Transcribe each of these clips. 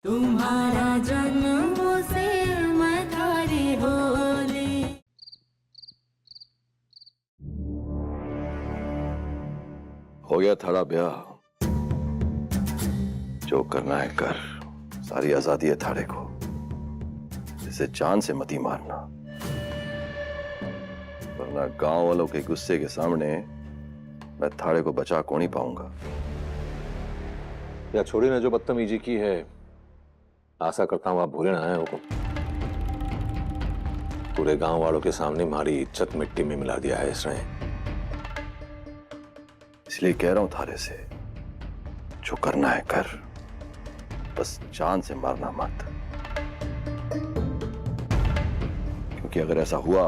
तुम्हारा जन्मों से मैं थारी होली। हो गया थारा ब्याह, जो करना है कर। सारी आजादी है थारे को, इसे जान से मती मारना, वरना गांव वालों के गुस्से के सामने मैं थारे को बचा को नहीं पाऊंगा। या छोड़ी ने जो बदतमीजी की है, आशा करता हूं आप भूले ना है हुक्म। पूरे गांव वालों के सामने हमारी इज्जत मिट्टी में मिला दिया है इसने। इसलिए कह रहा हूं थारे से, जो करना है कर, बस जान से मारना मत। क्योंकि अगर ऐसा हुआ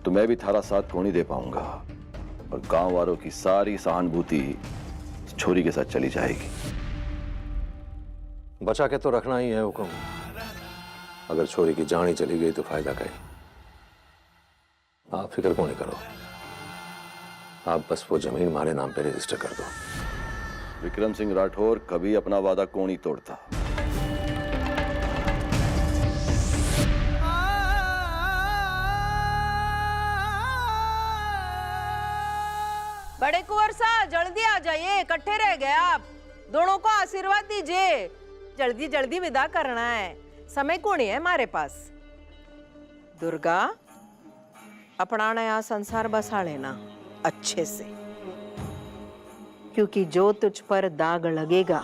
तो मैं भी थारा साथ को नहीं दे पाऊंगा और गांव वालों की सारी सहानुभूति छोरी के साथ चली जाएगी। बचा के तो रखना ही है हुक्म। अगर छोरी की जान ही चली गई तो फायदा क्या। आप फिक्र क्यों नहीं करो, आप बस वो जमीन हमारे नाम पे रजिस्टर कर दो। विक्रम सिंह राठौर कभी अपना वादा को नहीं तोड़ता। बड़े कुंवर साहब जल्दी आ जाइए, इकट्ठे रह गए आप। दोनों को आशीर्वाद दीजिए, जल्दी जल्दी विदा करना है, समय को नहीं है हमारे पास। दुर्गा, अपना नया संसार बसा लेना अच्छे से, क्योंकि जो तुझ पर दाग लगेगा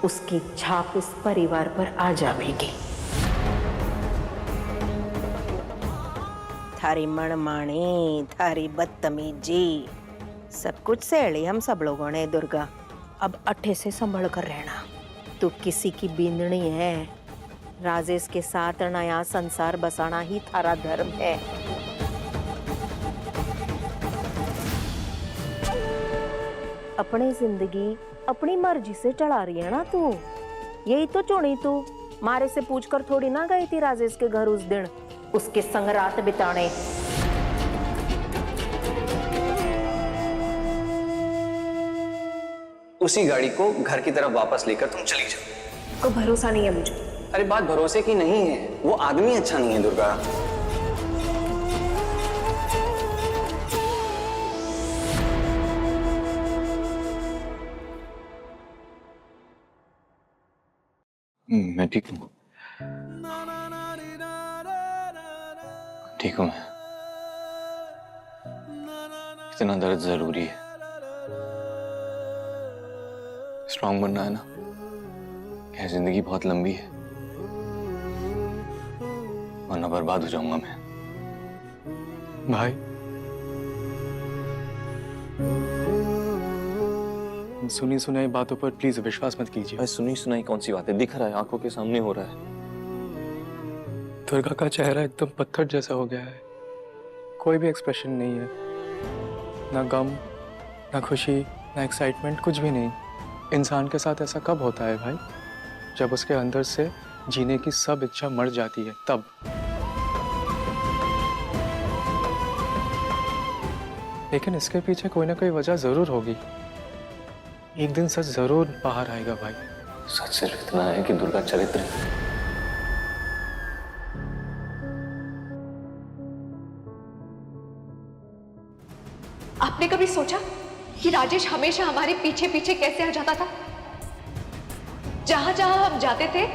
उसकी छाप इस परिवार पर आ जाएगी। थारी मनमानी, थारी बदतमीजी, सब कुछ सहेली हम सब लोगों ने। दुर्गा, अब अट्ठे से संभल कर रहना। तू किसी की बींदनी है, राजेश के साथ नया संसार बसाना ही थारा धर्म है। अपनी जिंदगी अपनी मर्जी से चला रही है ना तू, यही तो चुनी तू। मारे से पूछकर थोड़ी ना गई थी राजेश के घर उस दिन उसके संग रात बिताने। उसी गाड़ी को घर की तरफ वापस लेकर तुम चली जाओ। को भरोसा नहीं है मुझे। अरे बात भरोसे की नहीं है, वो आदमी अच्छा नहीं है दुर्गा। मैं ठीक हूँ, ठीक हूँ मैं। इतना दर्द जरूरी है, स्ट्रांग बनना है ना। यह जिंदगी बहुत लंबी है, वरना बर्बाद हो जाऊंगा मैं। भाई, सुनी सुनाई बातों पर प्लीज विश्वास मत कीजिए। भाई, सुनी सुनाई कौन सी बात है, दिख रहा है, आंखों के सामने हो रहा है। दुर्गा का चेहरा एकदम पत्थर जैसा हो गया है, कोई भी एक्सप्रेशन नहीं है, ना गम, ना खुशी, ना एक्साइटमेंट, कुछ भी नहीं। इंसान के साथ ऐसा कब होता है भाई? जब उसके अंदर से जीने की सब इच्छा मर जाती है, तब। लेकिन इसके पीछे कोई ना कोई वजह जरूर होगी। एक दिन सच जरूर बाहर आएगा भाई। सच सिर्फ इतना है कि दुर्गा चरित्र आपने कभी सोचा कि राजेश हमेशा हमारे पीछे पीछे कैसे आ जाता था? जहां जहां हम जाते थे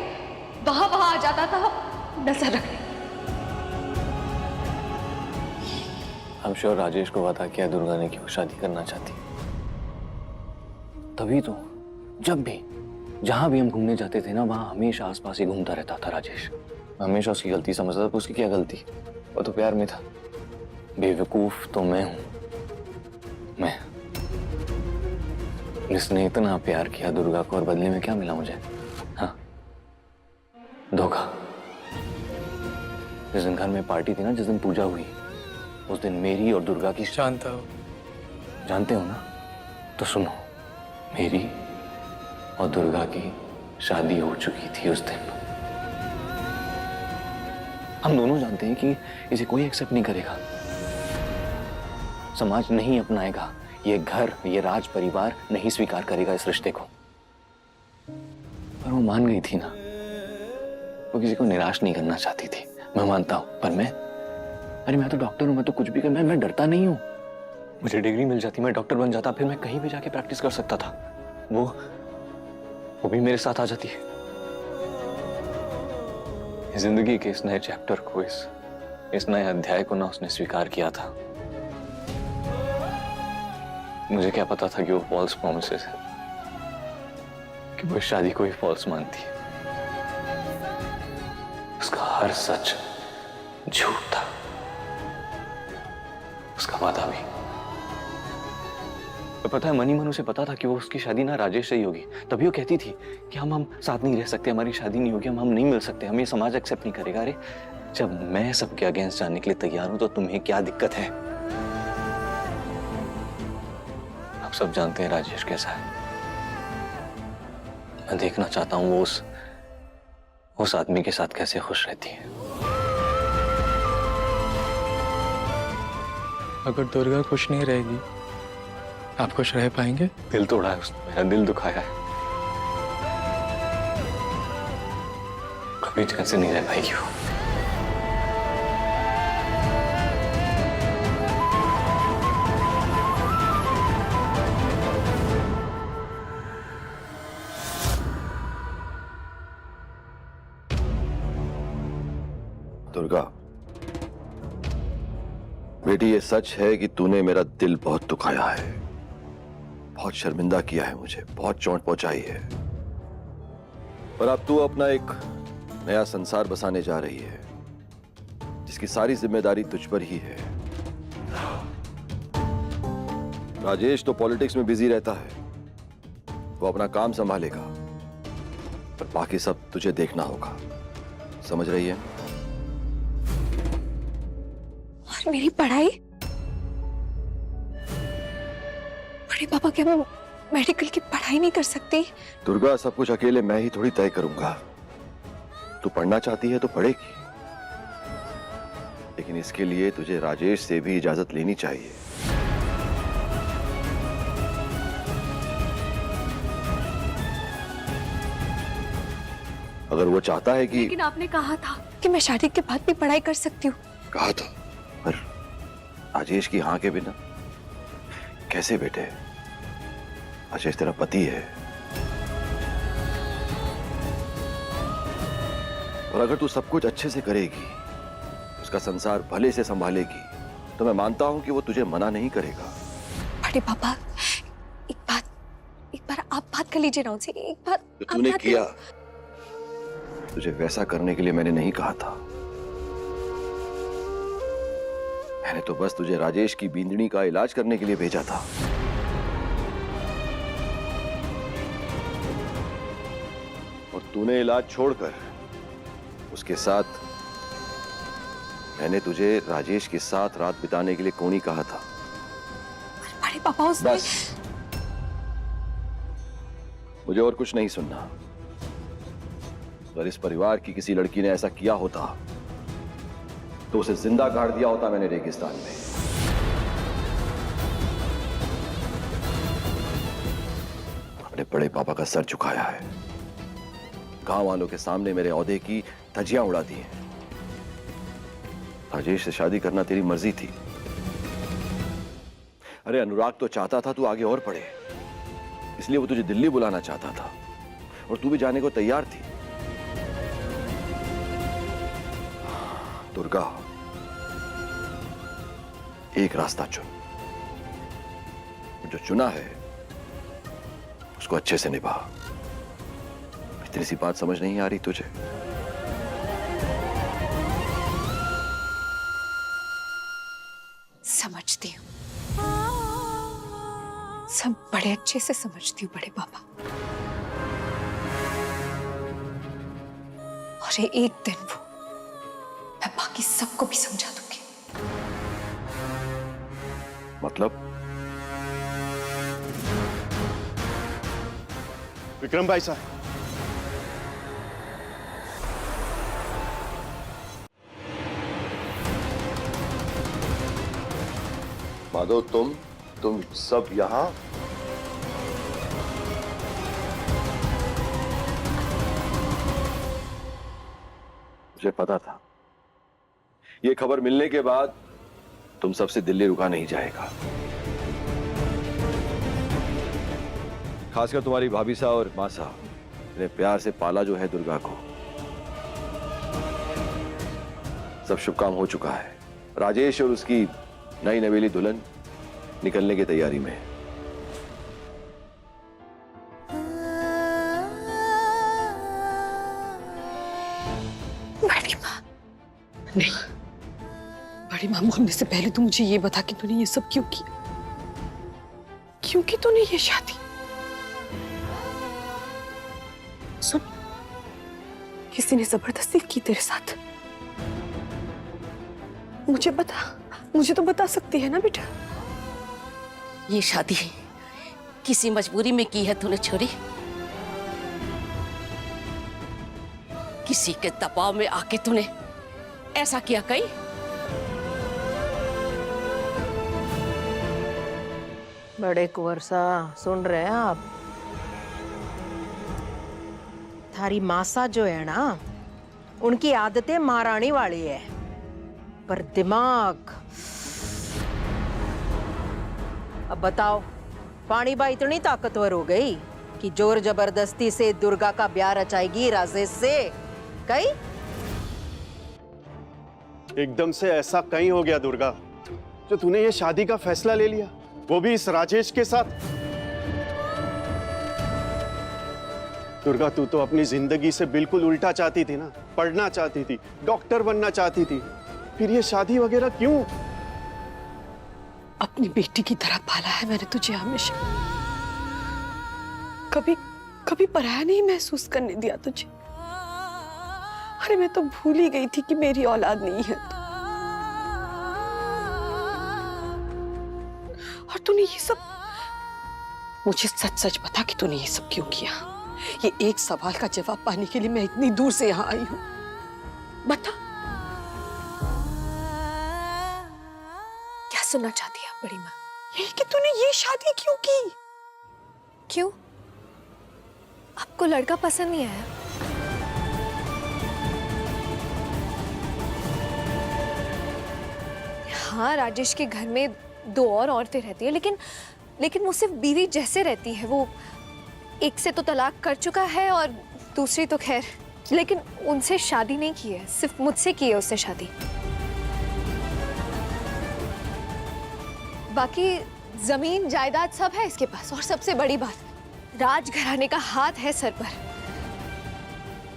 वहां वहां आ जाता था नजर रखने। हम श्योर राजेश को पता किया दुर्गा ने क्यों शादी करना चाहती। तभी तो जब भी जहां भी हम घूमने जाते थे ना, वहां हमेशा आसपास ही घूमता रहता था राजेश। मैं हमेशा उसकी गलती समझता था। उसकी क्या गलती, वो तो प्यार में था। बेवकूफ तो मैं हूं, मैं जिसने इतना प्यार किया दुर्गा को, और बदले में क्या मिला मुझे? हाँ, धोखा। जिस दिन घर में पार्टी थी ना, जिस दिन पूजा हुई, उस दिन मेरी और दुर्गा की, जानता हो, जानते हो ना? तो सुनो, मेरी और दुर्गा की शादी हो चुकी थी उस दिन। हम दोनों जानते हैं कि इसे कोई एक्सेप्ट नहीं करेगा, समाज नहीं अपनाएगा, ये घर, ये राज परिवार नहीं स्वीकार करेगा इस रिश्ते को। वो मान गई थी ना, वो किसी को निराश नहीं करना चाहती थी, मैं मानता हूँ। पर मैं तो डॉक्टर हूँ, मैं तो कुछ भी कर, मैं डरता नहीं हूँ। मुझे डिग्री मिल जाती, मैं डॉक्टर बन जाता, फिर मैं कहीं भी जाके प्रैक्टिस कर सकता था। वो भी मेरे साथ आ जाती। जिंदगी के इस नए चैप्टर को, इस नए अध्याय को ना उसने स्वीकार किया था। मुझे क्या पता था कि वो फॉल्स प्रॉमिसेस है, कि वो इस शादी को ही फॉल्स मानती है। उसका हर सच झूठ था, उसका वादा भी। और पता है, मनी मन उसे पता था कि वो उसकी शादी ना राजेश से ही होगी। तभी वो कहती थी कि हम साथ नहीं रह सकते, हमारी शादी नहीं होगी, हम नहीं मिल सकते, हम ये समाज एक्सेप्ट नहीं करेगा। अरे जब मैं सबके अगेंस्ट जाने के लिए तैयार हूं तो तुम्हें क्या दिक्कत है? आप सब जानते हैं राजेश कैसा है। मैं देखना चाहता हूं वो उस आदमी के साथ कैसे खुश रहती है। अगर दुर्गा खुश नहीं रहेगी, आप खुश रह पाएंगे? दिल तोड़ा है उसने, मेरा दिल दुखाया है। कभी चैन से नहीं रह पाएगी वो। दुर्गा बेटी, ये सच है कि तूने मेरा दिल बहुत दुखाया है, बहुत शर्मिंदा किया है मुझे, बहुत चोट पहुंचाई है। पर अब तू अपना एक नया संसार बसाने जा रही है, जिसकी सारी जिम्मेदारी तुझ पर ही है। राजेश तो पॉलिटिक्स में बिजी रहता है, वो अपना काम संभालेगा, पर बाकी सब तुझे देखना होगा। समझ रही है? और मेरी पढ़ाई? बड़े पापा, क्या मैं मेडिकल की पढ़ाई नहीं कर सकती? दुर्गा, सब कुछ अकेले मैं ही थोड़ी तय करूंगा। तू पढ़ना चाहती है तो पढ़ेगी, लेकिन इसके लिए तुझे राजेश से भी इजाजत लेनी चाहिए। अगर वो चाहता है कि... लेकिन आपने कहा था कि मैं शादी के बाद भी पढ़ाई कर सकती हूँ। कहा था, पर राजेश की हाँ के बिना कैसे बेटे? राजेश तेरा पति है, और अगर तू सब कुछ अच्छे से करेगी, उसका संसार भले से संभालेगी, तो मैं मानता हूं कि वो तुझे मना नहीं करेगा। बड़े पापा, एक बार आप बात कर लीजिए ना उनसे। एक बार जो तूने किया, तुझे वैसा करने के लिए मैंने नहीं कहा था। मैंने तो बस तुझे राजेश की बींदनी का इलाज करने के लिए भेजा था। और तूने इलाज छोड़कर उसके साथ, मैंने तुझे राजेश के साथ रात बिताने के लिए कौन ही कहा था। बड़े पापा, उसने... बस, मुझे और कुछ नहीं सुनना। अगर इस परिवार की किसी लड़की ने ऐसा किया होता तो उसे जिंदा गाड़ दिया होता मैंने रेगिस्तान में। अपने बड़े पापा का सर झुकाया है, गांव वालों के सामने मेरे ओहदे की धज्जियां उड़ा दी हैं। राजेश से शादी करना तेरी मर्जी थी। अरे अनुराग तो चाहता था तू आगे और पढ़े, इसलिए वो तुझे दिल्ली बुलाना चाहता था, और तू भी जाने को तैयार थी। दुर्गा, एक रास्ता चुन, जो चुना है उसको अच्छे से निभा। इतनी सी बात समझ नहीं आ रही तुझे? समझती हूँ, सब बड़े अच्छे से समझती हूँ बड़े पापा। और एक दिन वो मैं बाकी सबको भी समझा दूंगी। मतलब? विक्रम भाई साहब, माधव, तुम सब यहाँ? मुझे पता था ये खबर मिलने के बाद तुम सबसे दिल्ली रुका नहीं जाएगा। खासकर तुम्हारी भाभी सा और माँ सा ने प्यार से पाला जो है दुर्गा को। सब शुभ काम हो चुका है। राजेश और उसकी नई नवेली दुल्हन निकलने की तैयारी में है। बड़ी माँ, नहीं, बड़ी माँ मरने से पहले तू मुझे ये बता कि तूने ये सब क्यों किया? क्यों की तूने ये शादी? सुन, किसी ने जबरदस्ती की तेरे साथ? मुझे बता, मुझे तो बता सकती है ना बेटा? ये शादी किसी मजबूरी में की है तूने छोरी? किसी के दबाव में आके तूने ऐसा किया कहीं? बड़े कुंवर सा, सुन रहे हैं आप? थारी मासा जो है ना, उनकी आदतें महारानी वाली है, पर दिमाग। अब बताओ, पानी बा इतनी ताकतवर हो गई कि जोर जबरदस्ती से दुर्गा का ब्याह रचाएगी राजेश से? कहीं एकदम से ऐसा कहीं हो गया दुर्गा, जो तूने ये शादी का फैसला ले लिया, वो भी इस राजेश के साथ? दुर्गा, तू तो अपनी जिंदगी से बिल्कुल उल्टा चाहती थी ना, पढ़ना चाहती थी, डॉक्टर बनना चाहती थी, फिर ये शादी वगैरह क्यों? अपनी बेटी की तरह पाला है मैंने तुझे हमेशा, कभी कभी पराया नहीं महसूस करने दिया तुझे। अरे मैं तो भूल ही गई थी कि मेरी औलाद नहीं है तू। और तूने ये सब, मुझे सच सच बता कि तूने ये सब क्यों किया? ये एक सवाल का जवाब पाने के लिए मैं इतनी दूर से यहाँ आई हूँ। बता, क्या सुनना चाहती है आप बड़ी माँ? यही कि तूने ये शादी क्यों की? क्यों? आपको लड़का पसंद नहीं आया? हाँ, राजेश के घर में 2 और औरतें रहती है, लेकिन वो सिर्फ बीवी जैसे रहती है। वो एक से तो तलाक कर चुका है और दूसरी तो खैर, लेकिन उनसे शादी नहीं की है, सिर्फ मुझसे की है उससे शादी। बाकी जमीन जायदाद सब है इसके पास, और सबसे बड़ी बात, राजघराने का हाथ है सर पर।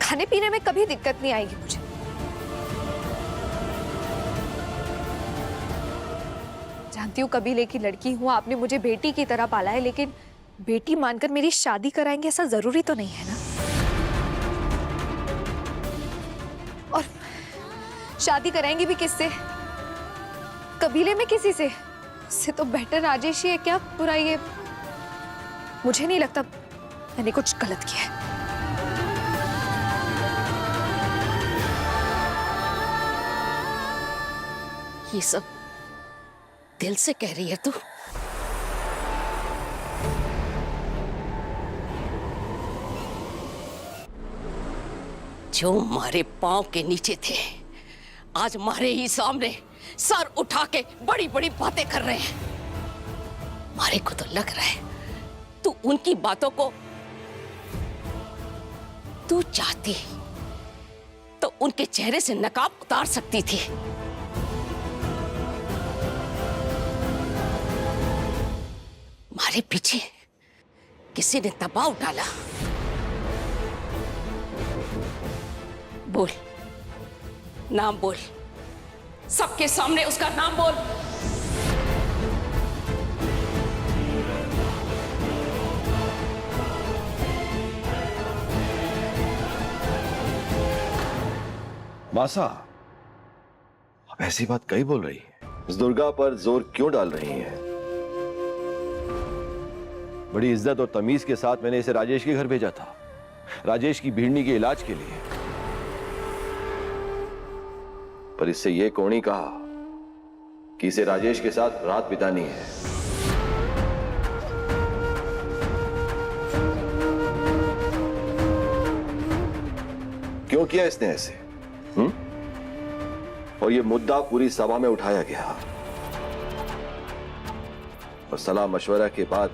खाने पीने में कभी दिक्कत नहीं आएगी मुझे। जानती हूँ कबीले की लड़की हूँ, आपने मुझे बेटी की तरह पाला है, लेकिन बेटी मानकर मेरी शादी कराएंगे ऐसा जरूरी तो नहीं है ना? और शादी कराएंगे भी किससे? कबीले में किसी से? इससे तो बेटर राजेश ही है। क्या बुरा? ये मुझे नहीं लगता मैंने कुछ गलत किया है। ये सब दिल से कह रही है तू? जो मारे पांव के नीचे थे, आज मारे ही सामने सर उठा के बड़ी बड़ी बातें कर रहे हैं। मारे को तो लग रहा है तू उनकी बातों को, तू चाहती तो उनके चेहरे से नकाब उतार सकती थी। मारे पीछे किसी ने दबाव डाला। बोल, नाम बोल, सबके सामने उसका नाम बोल। मासा, आप ऐसी बात कहीं बोल रही है? इस दुर्गा पर जोर क्यों डाल रही हैं? बड़ी इज्जत और तमीज के साथ मैंने इसे राजेश के घर भेजा था, राजेश की भिड़नी के इलाज के लिए, पर इससे यह कौनी कहा कि इसे राजेश के साथ रात बितानी है। क्यों किया इसने ऐसे? और ये मुद्दा पूरी सभा में उठाया गया और सलाह मशवरा के बाद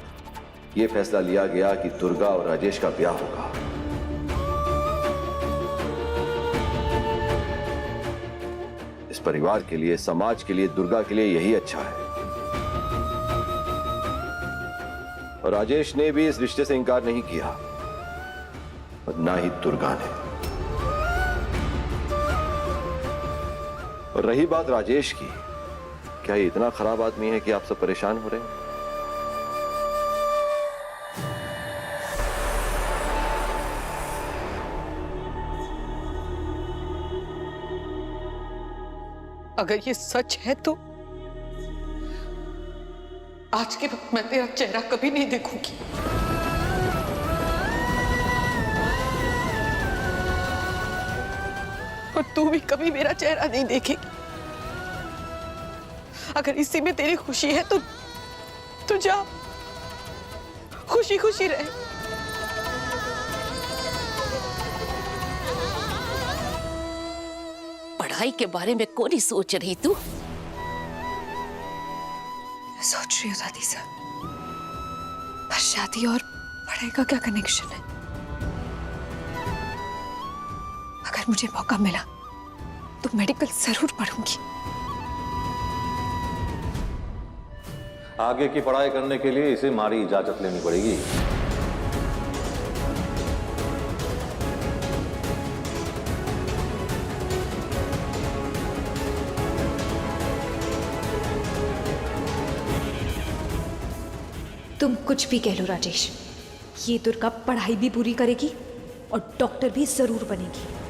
यह फैसला लिया गया कि दुर्गा और राजेश का ब्याह होगा। इस परिवार के लिए, समाज के लिए, दुर्गा के लिए यही अच्छा है। और राजेश ने भी इस रिश्ते से इनकार नहीं किया और ना ही दुर्गा ने। और रही बात राजेश की, क्या ये इतना खराब आदमी है कि आप सब परेशान हो रहे हैं? अगर ये सच है तो आज के वक्त मैं तेरा चेहरा कभी नहीं देखूंगी। और तू भी कभी मेरा चेहरा नहीं देखेगी। अगर इसी में तेरी खुशी है तो तू जा, खुशी खुशी रहे। पढ़ाई के बारे में कौन ही सोच रही तू? सोच रही हूँ दादी सर, पर शादी और पढ़ाई का क्या कनेक्शन है? अगर मुझे मौका मिला तो मेडिकल जरूर पढ़ूंगी। आगे की पढ़ाई करने के लिए इसे हमारी इजाजत लेनी पड़ेगी। तुम कुछ भी कह लो राजेश, ये दुर्गा पढ़ाई भी पूरी करेगी और डॉक्टर भी जरूर बनेगी।